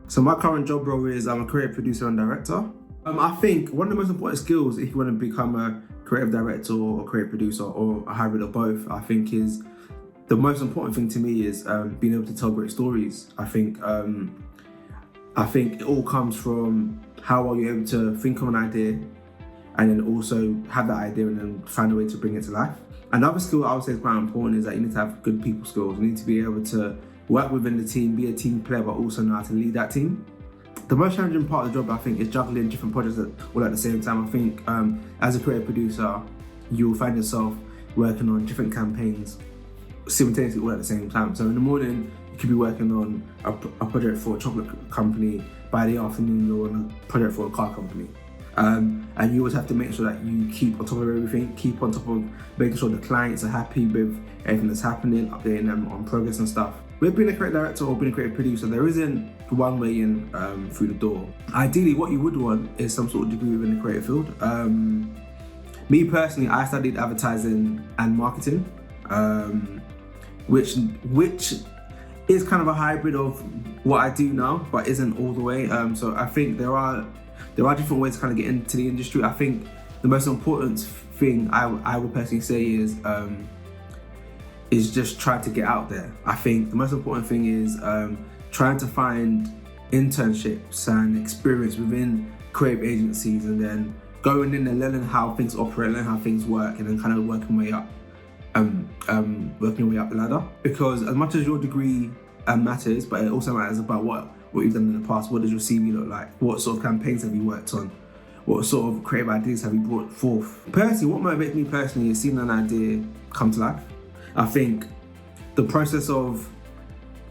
So my current job role is I'm a creative producer and director. I think one of the most important skills if you want to become a creative director or a creative producer or a hybrid of both, I think is the most important thing to me is being able to tell great stories. I think it all comes from how well you're able to think of an idea and then also have that idea and then find a way to bring it to life. Another skill I would say is quite important is that you need to have good people skills. You need to be able to work within the team, be a team player, but also know how to lead that team. The most challenging part of the job, I think, is juggling different projects all at the same time. I think as a creative producer, you'll find yourself working on different campaigns simultaneously all at the same time. So in the morning, you could be working on a project for a chocolate company. By the afternoon, you're on a project for a car company. And you always have to make sure that you keep on top of everything, keep on top of making sure the clients are happy with everything that's happening, updating them on progress and stuff. With being a creative director or being a creative producer, there isn't one way in through the door. Ideally, what you would want is some sort of degree within the creative field. Me personally, I studied advertising and marketing, which is kind of a hybrid of what I do now, but isn't all the way. So I think there are different ways to kind of get into the industry. I think the most important thing I would personally say is just try to get out there. I think the most important thing is trying to find internships and experience within creative agencies and then going in and learning how things operate, learning how things work, and then kind of working your way up the ladder. Because as much as your degree matters, but it also matters about what you've done in the past. What does your CV look like? What sort of campaigns have you worked on? What sort of creative ideas have you brought forth? Personally, what motivates me personally is seeing an idea come to life. I think the process of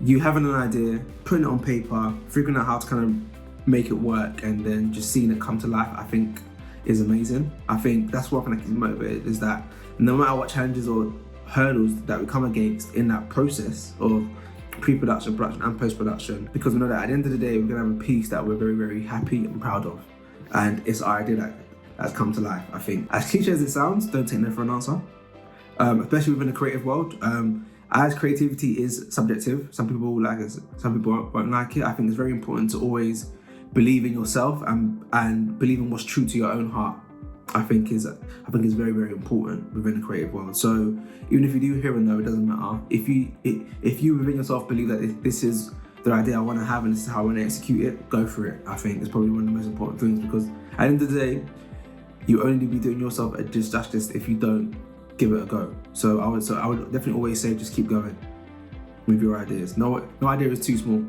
you having an idea, putting it on paper, figuring out how to kind of make it work, and then just seeing it come to life, I think is amazing. I think that's what kind of keeps me motivated, is that no matter what challenges or hurdles that we come against in that process of pre-production, production and post-production, because we know that at the end of the day, we're gonna have a piece that we're very, very happy and proud of. And it's our idea that's come to life, I think. As cliche as it sounds, don't take no for an answer. Especially within the creative world. As creativity is subjective, some people like it, some people won't like it. I think it's very important to always believe in yourself and believe in what's true to your own heart. I think is very, very important within the creative world. So even if you do hear a no, it doesn't matter. If you within yourself believe that this is the idea I want to have and this is how I want to execute it, go for it. I think it's probably one of the most important things, because at the end of the day, you only be doing yourself a disjustice if you don't give it a go. So I would definitely always say just keep going with your ideas. No idea is too small.